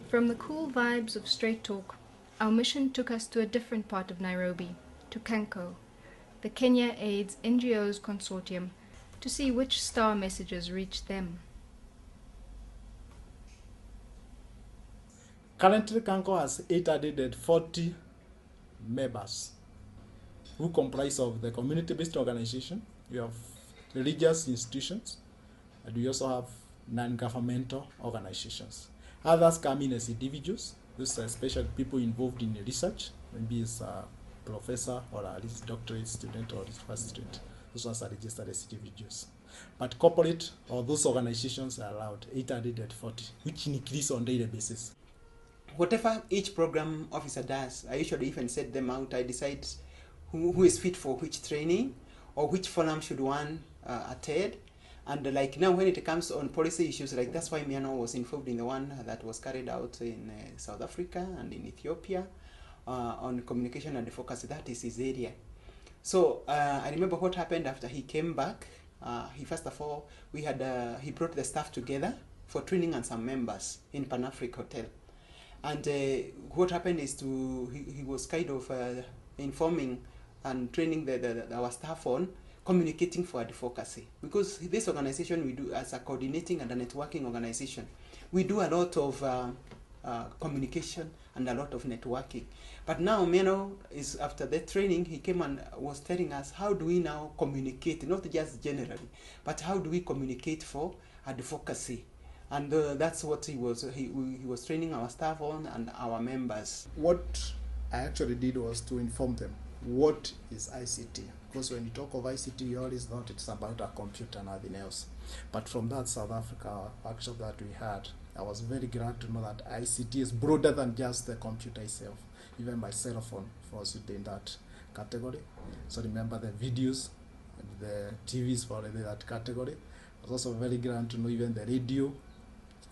From the cool vibes of straight talk, our mission took us to a different part of Nairobi, to Kanco, the Kenya AIDS NGOs consortium, to see which star messages reached them. Currently, Kanco has 840 members who comprise of the community-based organization. We have religious institutions, and we also have non-governmental organizations. Others come in as individuals. These are especially people involved in research, maybe it's a professor or a doctorate student or research student. Those ones are registered as individuals. But corporate or those organizations are allowed 840, which increase on a daily basis. Whatever each program officer does, I usually even set them out. I decide who is fit for which training or which forum should one attend. And like now when it comes on policy issues, like that's why Miano was involved in the one that was carried out in South Africa and in Ethiopia on communication and advocacy. That is his area. So I remember what happened after he came back. He first of all, he brought the staff together for training and some members in Pan Africa Hotel. And what happened is he was kind of informing and training our staff on communicating for advocacy. Because this organization we do as a coordinating and a networking organization, we do a lot of communication and a lot of networking. But now Meno is, after that training, he came and was telling us how do we now communicate, not just generally, but how do we communicate for advocacy. And that's what he was training our staff on and our members. What I actually did was to inform them what is ICT. Because when you talk of ICT, you always thought it's about a computer and nothing else. But from that South Africa workshop that we had, I was very glad to know that ICT is broader than just the computer itself. Even my cell phone falls within that category. So remember the videos and the TVs fall within that category. I was also very glad to know even the radio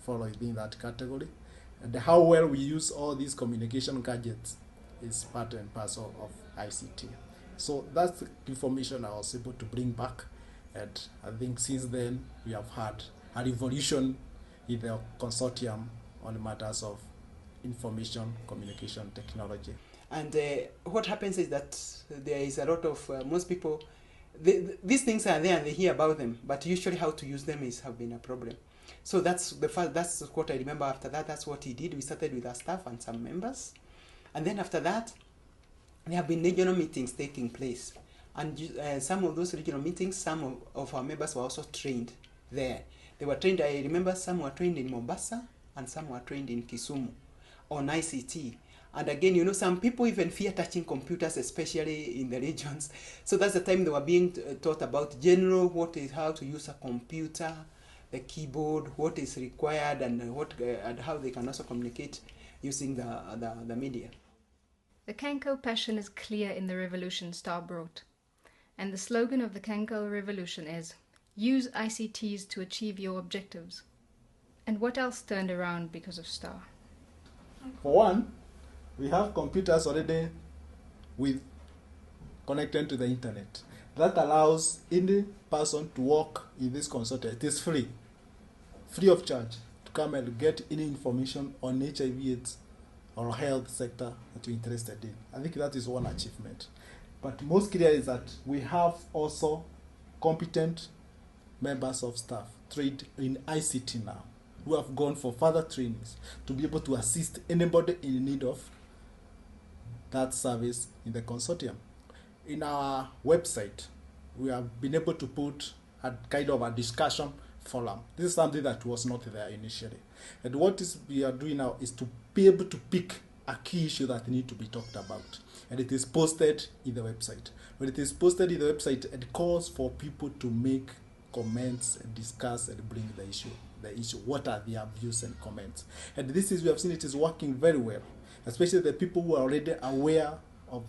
fall within that category. And how well we use all these communication gadgets is part and parcel of ICT. So that's the information I was able to bring back, and I think since then we have had a revolution in the consortium on matters of information communication technology. And what happens is that there is a lot of most people, these things are there and they hear about them, but usually how to use them have been a problem. So that's what I remember. After that, that's what he did. We started with our staff and some members, and then after that, there have been regional meetings taking place, and some of those regional meetings, some of our members were also trained there. They were trained, I remember some were trained in Mombasa and some were trained in Kisumu on ICT. And again, some people even fear touching computers, especially in the regions. So that's the time they were being taught about general how to use a computer, the keyboard, what is required, and and how they can also communicate using the media. The Kanco passion is clear in the revolution Star brought. And the slogan of the Kanco revolution is, use ICTs to achieve your objectives. And what else turned around because of Star? For one, we have computers already connected to the internet. That allows any person to work in this consortium. It is free of charge, to come and get any information on HIV/AIDS or health sector that you're interested in. I think that is one achievement. But most clear is that we have also competent members of staff trained in ICT now, who have gone for further trainings to be able to assist anybody in need of that service in the consortium. In our website, we have been able to put a kind of a discussion forum. This is something that was not there initially. And what we are doing now is to be able to pick a key issue that need to be talked about. And it is posted in the website. When it is posted in the website, it calls for people to make comments and discuss and bring the issue. What are their views and comments? And we have seen it is working very well, especially the people who are already aware of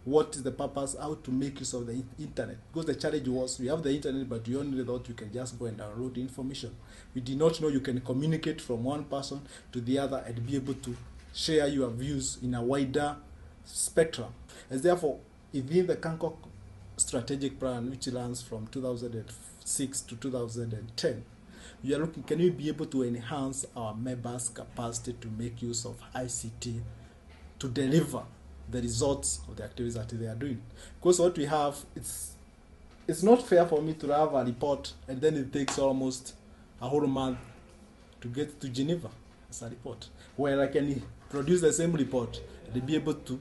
what is the purpose, how to make use of the internet. Because the challenge was, we have the internet, but we only thought you can just go and download information. We did not know you can communicate from one person to the other and be able to share your views in a wider spectrum. And therefore, within the Kanco strategic plan, which runs from 2006 to 2010, we are looking, can we be able to enhance our members' capacity to make use of ICT to deliver the results of the activities that they are doing? Because what we have, it's not fair for me to have a report and then it takes almost a whole month to get to Geneva as a report, where I can produce the same report and be able to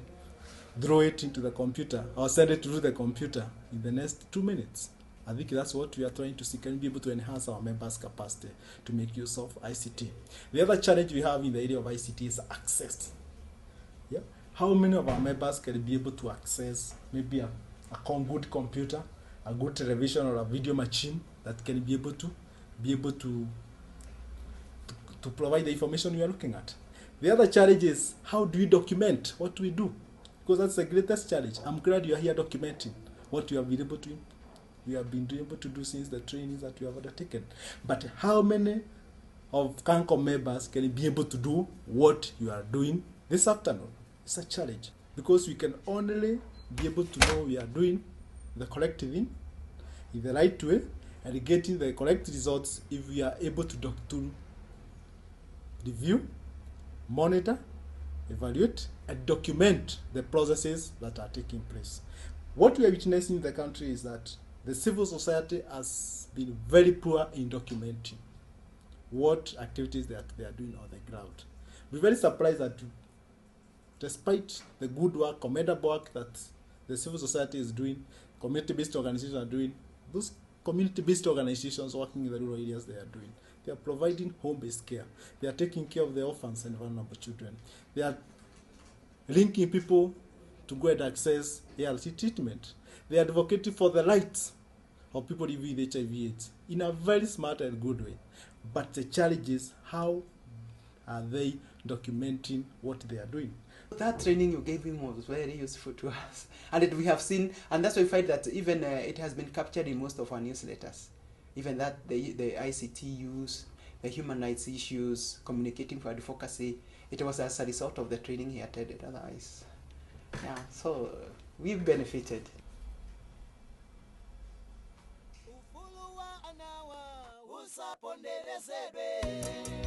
draw it into the computer or send it through the computer in the next 2 minutes. I think that's what we are trying to see. Can we be able to enhance our members' capacity to make use of ICT? The other challenge we have in the area of ICT is access. Yeah? How many of our members can be able to access maybe a good computer, a good television or a video machine that can be able to provide the information we are looking at? The other challenge is, how do we document what we do? Because that's the greatest challenge. I'm glad you are here documenting what you have been able to do since the trainings that you have undertaken. But how many of Kanco members can be able to do what you are doing this afternoon? It's a challenge, because we can only be able to know we are doing the correct thing in the right way and getting the correct results if we are able to review, monitor, evaluate, and document the processes that are taking place. What we are witnessing in the country is that the civil society has been very poor in documenting what activities that they are doing on the ground. We're very surprised that despite the good work, commendable work that the civil society is doing, community-based organizations are doing, those community-based organizations working in the rural areas, they are doing. They are providing home-based care. They are taking care of the orphans and vulnerable children. They are linking people to go and access ART treatment. They are advocating for the rights of people living with HIV/AIDS in a very smart and good way. But the challenge is, how are they documenting what they are doing? That training you gave him was very useful to us, and we have seen, and that's why we find that even it has been captured in most of our newsletters. Even that the ICT use, the human rights issues, communicating for advocacy, it was as a result of the training he attended. Otherwise, yeah, so we've benefited. Ufulu wa anawa usapondelezebe.